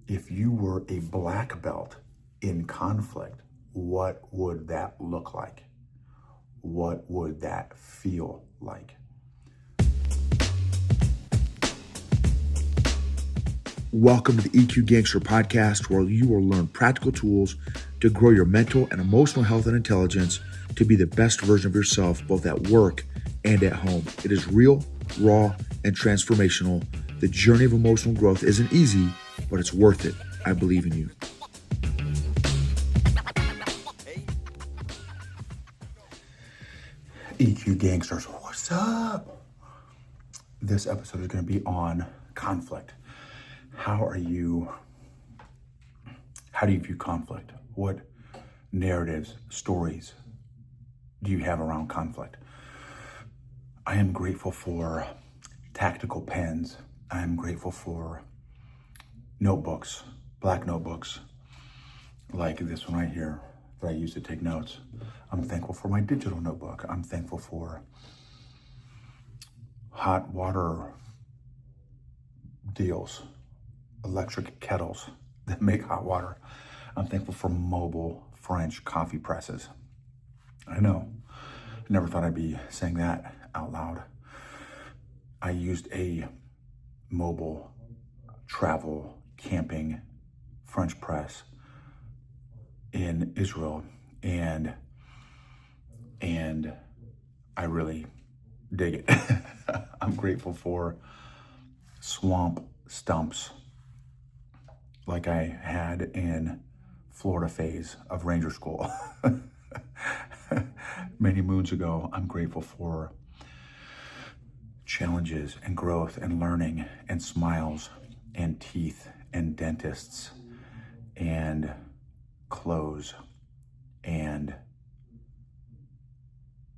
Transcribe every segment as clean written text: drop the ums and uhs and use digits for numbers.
if you were a black belt in conflict, what would that look like? What would that feel like? Welcome to the EQ Gangster podcast, where you will learn practical tools to grow your mental and emotional health and intelligence to be the best version of yourself, both at work and at home. It is real, raw, and transformational. The journey of emotional growth isn't easy, but it's worth it. I believe in you. EQ Gangsters, what's up? This episode is going to be on conflict. How do you view conflict? What narratives, stories do you have around conflict? I am grateful for tactical pens. I am grateful for notebooks, black notebooks, like this one right here that I use to take notes. I'm thankful for my digital notebook. I'm thankful for hot water deals, electric kettles that make hot water. I'm thankful for mobile French coffee presses. I know, I never thought I'd be saying that out loud. I used a mobile travel camping French press in Israel, and I really dig it. I'm grateful for swamp stumps like I had in Florida phase of Ranger School many moons ago. I'm grateful for challenges and growth and learning and smiles and teeth and dentists and clothes and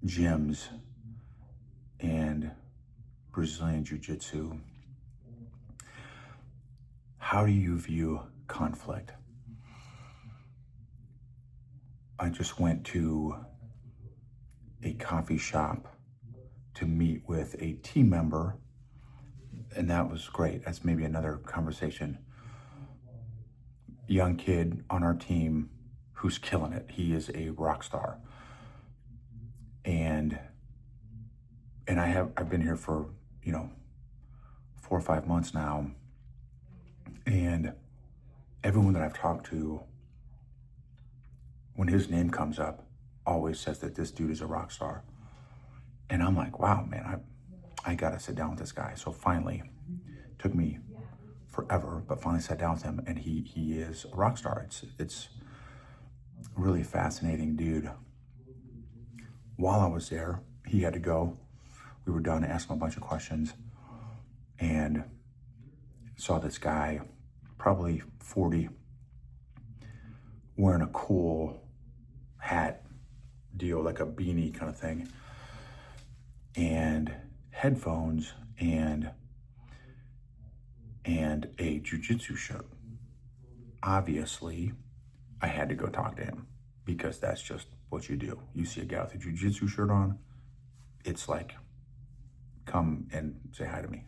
gyms and Brazilian Jiu-Jitsu. How do you view conflict? I just went to a coffee shop to meet with a team member, and that was great. That's maybe another conversation. Young kid on our team who's killing it. He is a rock star. And I've been here for, 4 or 5 months now. And everyone that I've talked to, when his name comes up, always says that this dude is a rock star. And I'm like, wow, man, I gotta sit down with this guy. So finally, took me forever, but finally sat down with him, and he is a rock star. It's really fascinating dude. While I was there, he had to go. We were done, asked him a bunch of questions, and saw this guy, probably 40, wearing a cool hat deal, like a beanie kind of thing, and headphones and a jiu-jitsu shirt. Obviously, I had to go talk to him, because that's just what you do. You see a guy with a jiu-jitsu shirt on, it's like, come and say hi to me.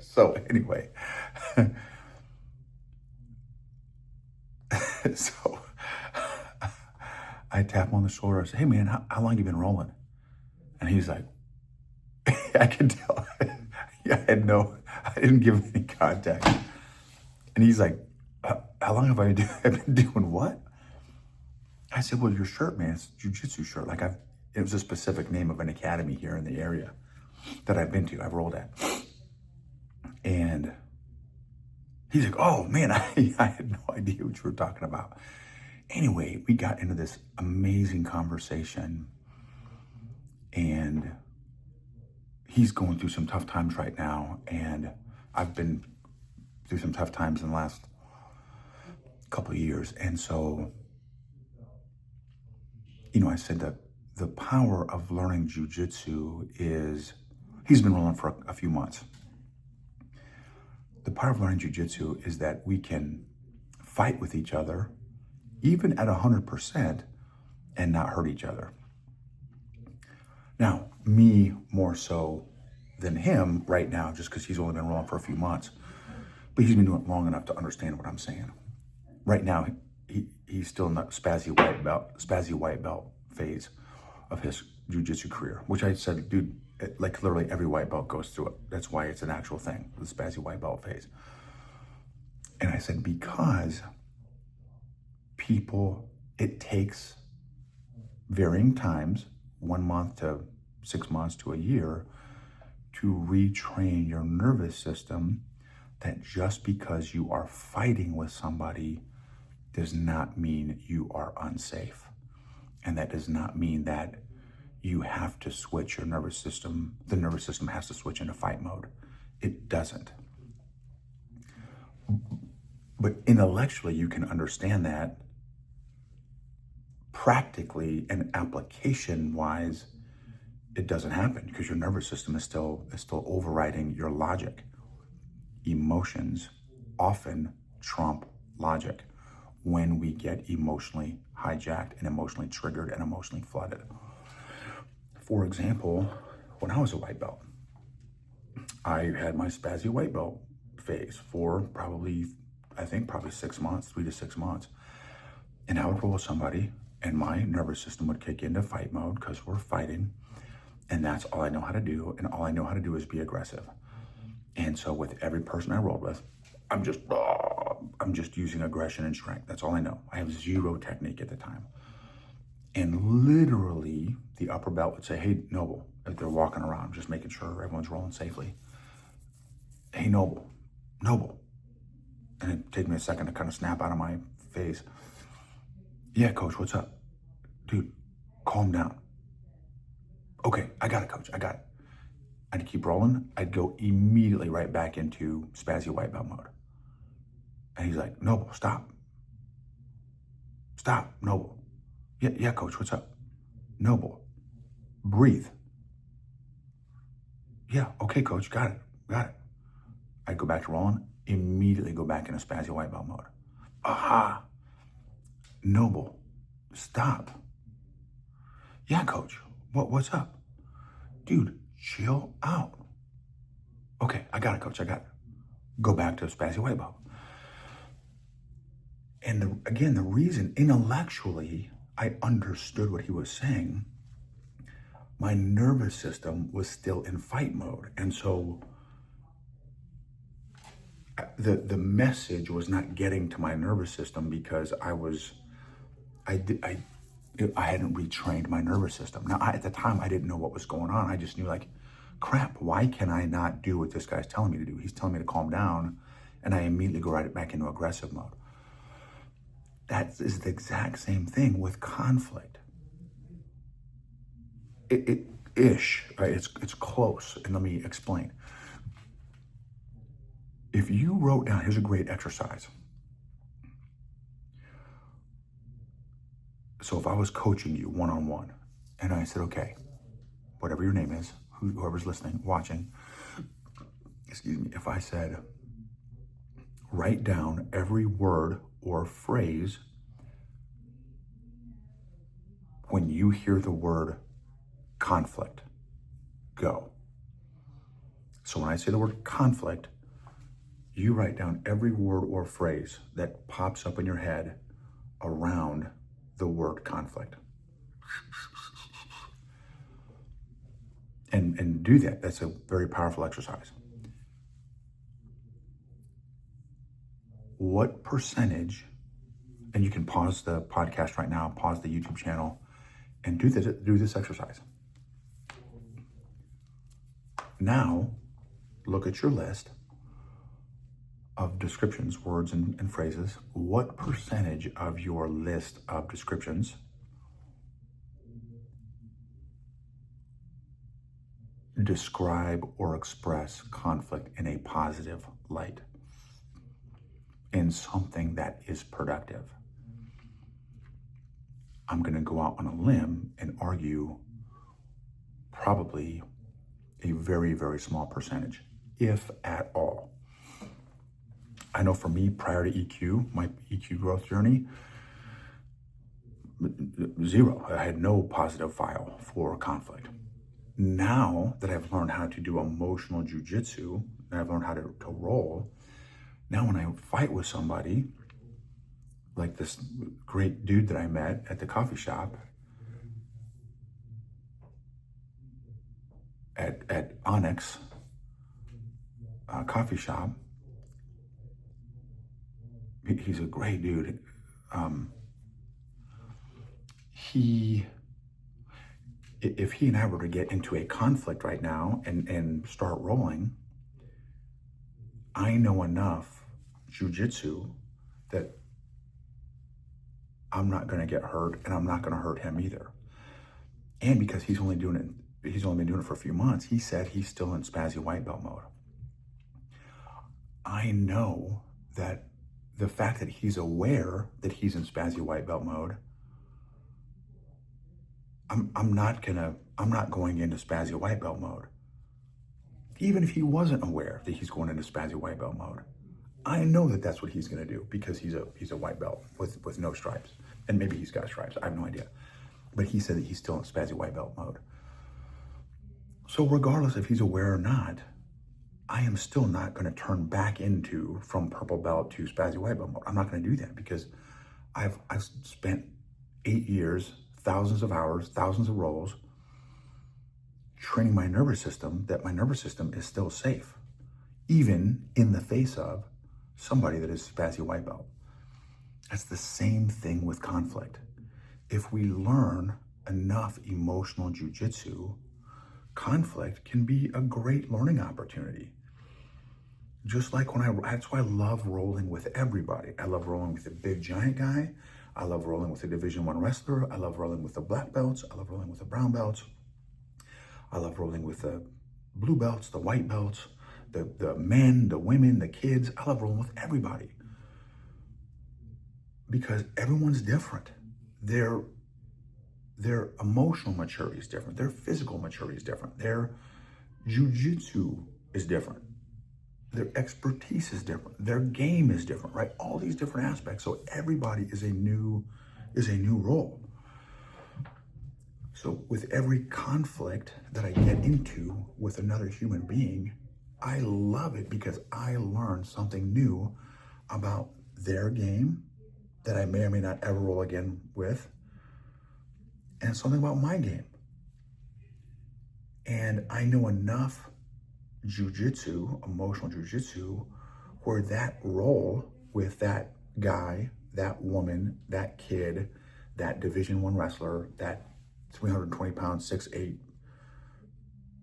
So anyway, so I tap him on the shoulder. I say, hey man, how long you been rolling? And he's like, I can tell. I didn't give him any context. And he's like, how long have I been doing what? I said, well, your shirt, man, it's a jiu-jitsu shirt. Like it was a specific name of an academy here in the area that I've been to, I've rolled at. And he's like, oh man, I had no idea what you were talking about. Anyway, we got into this amazing conversation, and he's going through some tough times right now, and I've been through some tough times in the last couple of years. And so, I said that the power of learning jiu-jitsu is, he's been rolling for a few months. The power of learning jiu-jitsu is that we can fight with each other, even at 100%, and not hurt each other. Now, me more so than him right now, just because he's only been rolling for a few months. but he's been doing it long enough to understand what I'm saying. Right now, he's still in the spazzy white belt phase of his jiu-jitsu career, which I said, dude, like literally every white belt goes through it. That's why it's an actual thing, the spazzy white belt phase. And I said, because people, it takes varying times, 1 month to 6 months to a year, to retrain your nervous system, that just because you are fighting with somebody does not mean you are unsafe. And that does not mean that you have to switch your nervous system. The nervous system has to switch into fight mode. It doesn't. But intellectually, you can understand that. Practically and application-wise, it doesn't happen because your nervous system is still overriding your logic. Emotions often trump logic when we get emotionally hijacked and emotionally triggered and emotionally flooded. For example, when I was a white belt, I had my spazzy white belt phase for probably 6 months, 3 to 6 months. And I would roll with somebody and my nervous system would kick into fight mode because we're fighting. And that's all I know how to do. And all I know how to do is be aggressive. And so with every person I rolled with, I'm just using aggression and strength. That's all I know. I have zero technique at the time. And literally, the upper belt would say, hey, Noble, if they're walking around, just making sure everyone's rolling safely. Hey, Noble. And it'd take me a second to kind of snap out of my face. Yeah, coach, what's up? Dude, calm down. Okay, I got it, coach, I got it. I'd keep rolling. I'd go immediately right back into spazzy white belt mode. And he's like, Noble, stop. Stop, Noble. Yeah, coach, what's up? Noble, breathe. Yeah, okay, coach, got it. I'd go back to rolling, immediately go back into spazzy white belt mode. Aha. Noble, stop. Yeah, coach, what's up? Dude, chill out. Okay, I got it, coach, I got it. Go back to spazzy white belt. And the reason intellectually I understood what he was saying, my nervous system was still in fight mode. And so the message was not getting to my nervous system because I hadn't retrained my nervous system. Now, at the time, I didn't know what was going on. I just knew, like, crap, why can I not do what this guy's telling me to do? He's telling me to calm down, and I immediately go right back into aggressive mode. That is the exact same thing with conflict. Right? It's close, and let me explain. If you wrote down, here's a great exercise. So if I was coaching you one-on-one, and I said, okay, whatever your name is, whoever's listening, watching, excuse me, if I said, write down every word or phrase when you hear the word conflict, go. So when I say the word conflict, you write down every word or phrase that pops up in your head around the word conflict. And do that. That's a very powerful exercise. What percentage, and you can pause the podcast right now, pause the YouTube channel, and do this exercise. Now, look at your list of descriptions, words and phrases. What percentage of your list of descriptions describe or express conflict in a positive light, in something that is productive? I'm going to go out on a limb and argue probably a very, very small percentage, if at all. I know for me, prior to EQ, my EQ growth journey, zero. I had no positive file for conflict. Now that I've learned how to do emotional jujitsu, and I've learned how to roll, Now when I fight with somebody, like this great dude that I met at the coffee shop at Onyx coffee shop, he's a great dude. If he and I were to get into a conflict right now and start rolling, I know enough jujitsu that I'm not going to get hurt, and I'm not going to hurt him either. And because he's only been doing it for a few months, he said he's still in spazzy white belt mode. I know that the fact that he's aware that he's in spazzy white belt mode, I'm not going into spazzy white belt mode. Even if he wasn't aware that he's going into spazzy white belt mode, I know that that's what he's going to do, because he's a white belt with no stripes. And maybe he's got stripes, I have no idea. But he said that he's still in spazzy white belt mode. So regardless if he's aware or not, I am still not going to turn back into from purple belt to spazzy white belt mode. I'm not going to do that, because I've spent 8 years, thousands of hours, thousands of rolls, training my nervous system that my nervous system is still safe, even in the face of somebody that is spazzy white belt. That's the same thing with conflict. If we learn enough emotional jujitsu, conflict can be a great learning opportunity. Just like that's why I love rolling with everybody. I love rolling with a big giant guy. I love rolling with a Division I wrestler. I love rolling with the black belts. I love rolling with the brown belts. I love rolling with the blue belts, the white belts, the men, the women, the kids. I love rolling with everybody, because everyone's different. Their emotional maturity is different. Their physical maturity is different. Their jujitsu is different. Their expertise is different. Their game is different, right? All these different aspects. So everybody is a new role. So with every conflict that I get into with another human being, I love it, because I learn something new about their game that I may or may not ever roll again with, and something about my game. And I know enough jujitsu, emotional jujitsu, where that roll with that guy, that woman, that kid, that Division I wrestler, that 320 pound, 6'8"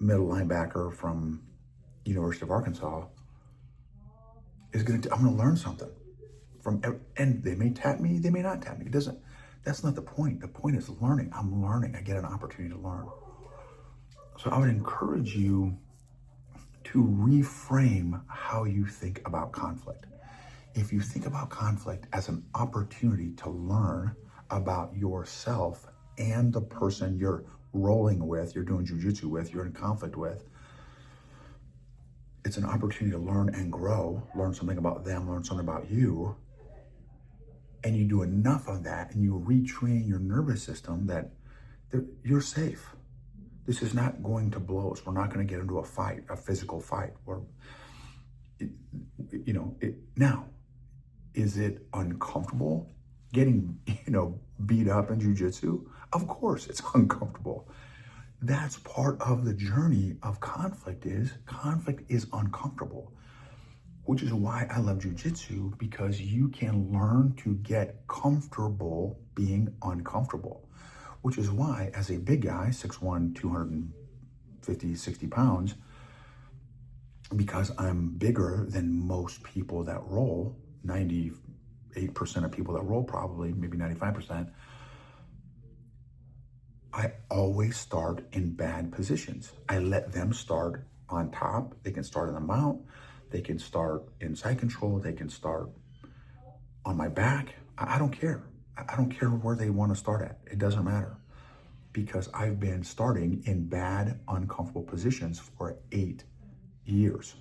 middle linebacker from University of Arkansas I'm gonna learn something from, and they may tap me, they may not tap me. That's not the point. The point is learning. I'm learning. I get an opportunity to learn. So I would encourage you to reframe how you think about conflict. If you think about conflict as an opportunity to learn about yourself and the person you're rolling with, you're doing jujitsu with, you're in conflict with, it's an opportunity to learn and grow, learn something about them, learn something about you. And you do enough of that, and you retrain your nervous system that you're safe. This is not going to blow us. We're not going to get into a fight, a physical fight. Now, is it uncomfortable getting, beat up in jujitsu? Of course, it's uncomfortable. That's part of the journey of conflict is uncomfortable, which is why I love jujitsu, because you can learn to get comfortable being uncomfortable, which is why as a big guy, 6'1", 250, 60 pounds, because I'm bigger than most people that roll, 98% of people that roll, probably, maybe 95%, I always start in bad positions. I let them start on top. They can start in the mount. They can start in side control. They can start on my back. I don't care. I don't care where they want to start at. It doesn't matter, because I've been starting in bad, uncomfortable positions for 8 years,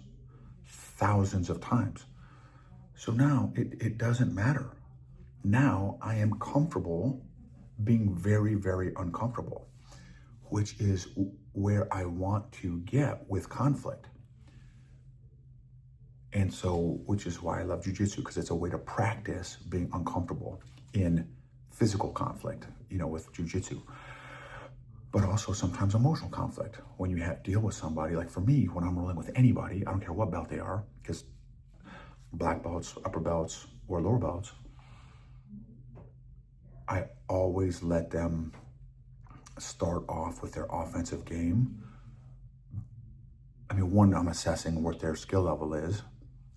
thousands of times. So now it doesn't matter. Now I am comfortable being very, very uncomfortable, which is where I want to get with conflict. And so, which is why I love jujitsu, because it's a way to practice being uncomfortable in physical conflict, with jujitsu, but also sometimes emotional conflict when you have to deal with somebody. Like for me, when I'm rolling with anybody, I don't care what belt they are, because black belts, upper belts, or lower belts, I always let them start off with their offensive game. I mean, one, I'm assessing what their skill level is,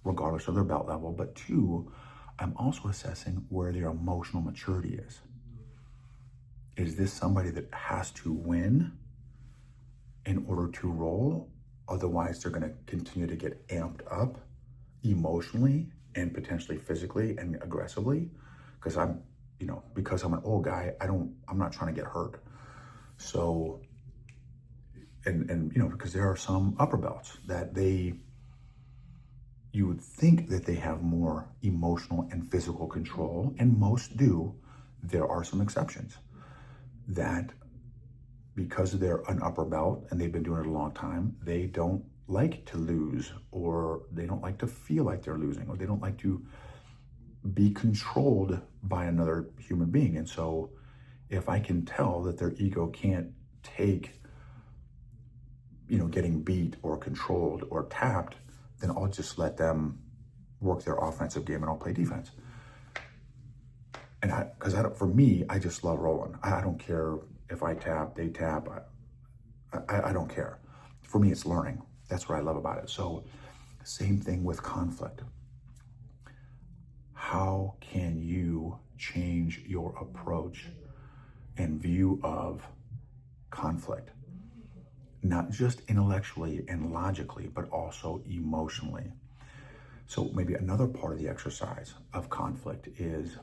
regardless of their belt level, but two, I'm also assessing where their emotional maturity is. Is this somebody that has to win in order to roll? Otherwise, they're going to continue to get amped up emotionally and potentially physically and aggressively. Because because I'm an old guy, I'm not trying to get hurt. So, and because there are some upper belts that you would think that they have more emotional and physical control, and most do. There are some exceptions that, because they're an upper belt and they've been doing it a long time, they don't like to lose, or they don't like to feel like they're losing, or they don't like to be controlled by another human being. And so if I can tell that their ego can't take, getting beat or controlled or tapped, then I'll just let them work their offensive game and I'll play defense. And for me, I just love rolling. I don't care if I tap, they tap. I don't care. For me, it's learning. That's what I love about it. So same thing with conflict. How can you change your approach and view of conflict? Not just intellectually and logically, but also emotionally. So maybe another part of the exercise of conflict is,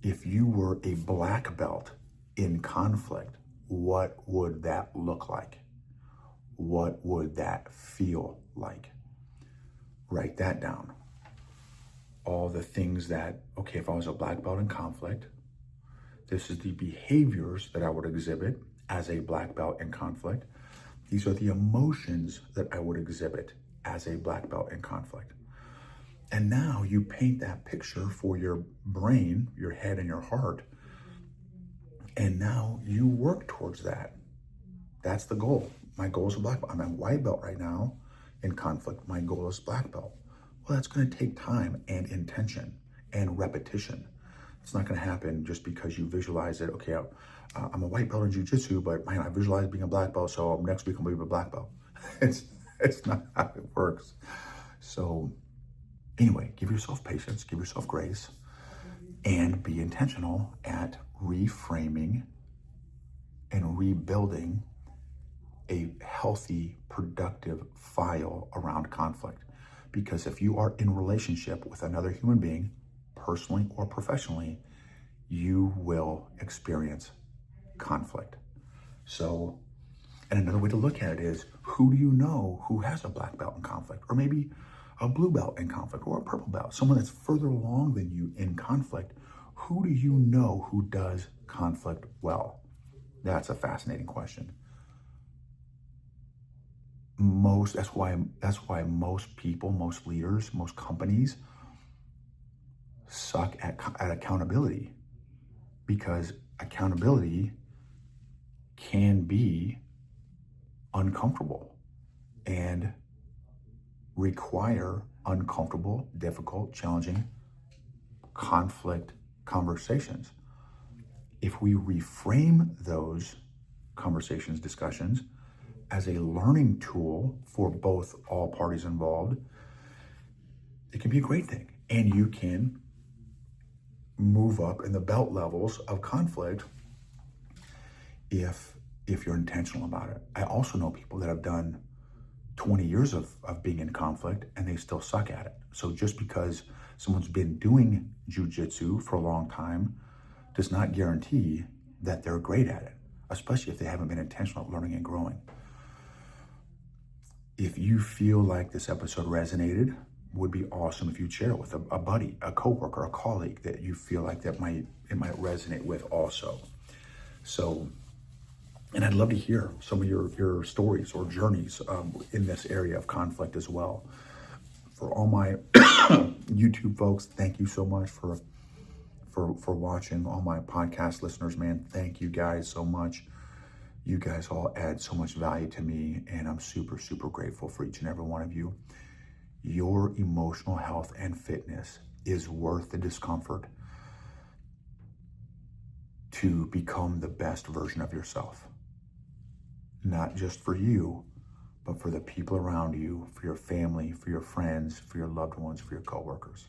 if you were a black belt in conflict, what would that look like? What would that feel like? Write that down. All the things that, okay, if I was a black belt in conflict, this is the behaviors that I would exhibit as a black belt in conflict. These are the emotions that I would exhibit as a black belt in conflict. And now you paint that picture for your brain, your head, and your heart. And now you work towards that. That's the goal. My goal is a black belt. I'm a white belt right now in conflict. My goal is black belt. Well, that's going to take time and intention and repetition. It's not going to happen just because you visualize it. Okay, I'm a white belt in jiu-jitsu, but man, I visualize being a black belt, so next week I'm going to be a black belt. It's not how it works. So anyway, give yourself patience, give yourself grace, and be intentional at reframing and rebuilding a healthy, productive file around conflict. Because if you are in relationship with another human being, personally or professionally, you will experience conflict. So, and another way to look at it is, who do you know who has a black belt in conflict? Or maybe a blue belt in conflict, or a purple belt, someone that's further along than you in conflict. Who do you know who does conflict well? That's a fascinating question. That's why most people, most leaders, most companies suck at accountability, because accountability can be uncomfortable and require uncomfortable, difficult, challenging conflict conversations. If we reframe those conversations, discussions, as a learning tool for all parties involved, it can be a great thing. And you can move up in the belt levels of conflict if you're intentional about it. I also know people that have done 20 years of being in conflict and they still suck at it. So just because someone's been doing jiu-jitsu for a long time does not guarantee that they're great at it, especially if they haven't been intentional at learning and growing. If you feel like this episode resonated, would be awesome if you'd share it with a buddy, a coworker, a colleague that you feel like it might resonate with also. So And I'd love to hear some of your stories or journeys in this area of conflict as well. For all my YouTube folks, thank you so much for watching. All my podcast listeners, man, thank you guys so much. You guys all add so much value to me, and I'm super, super grateful for each and every one of you. Your emotional health and fitness is worth the discomfort to become the best version of yourself. Not just for you, but for the people around you, for your family, for your friends, for your loved ones, for your coworkers.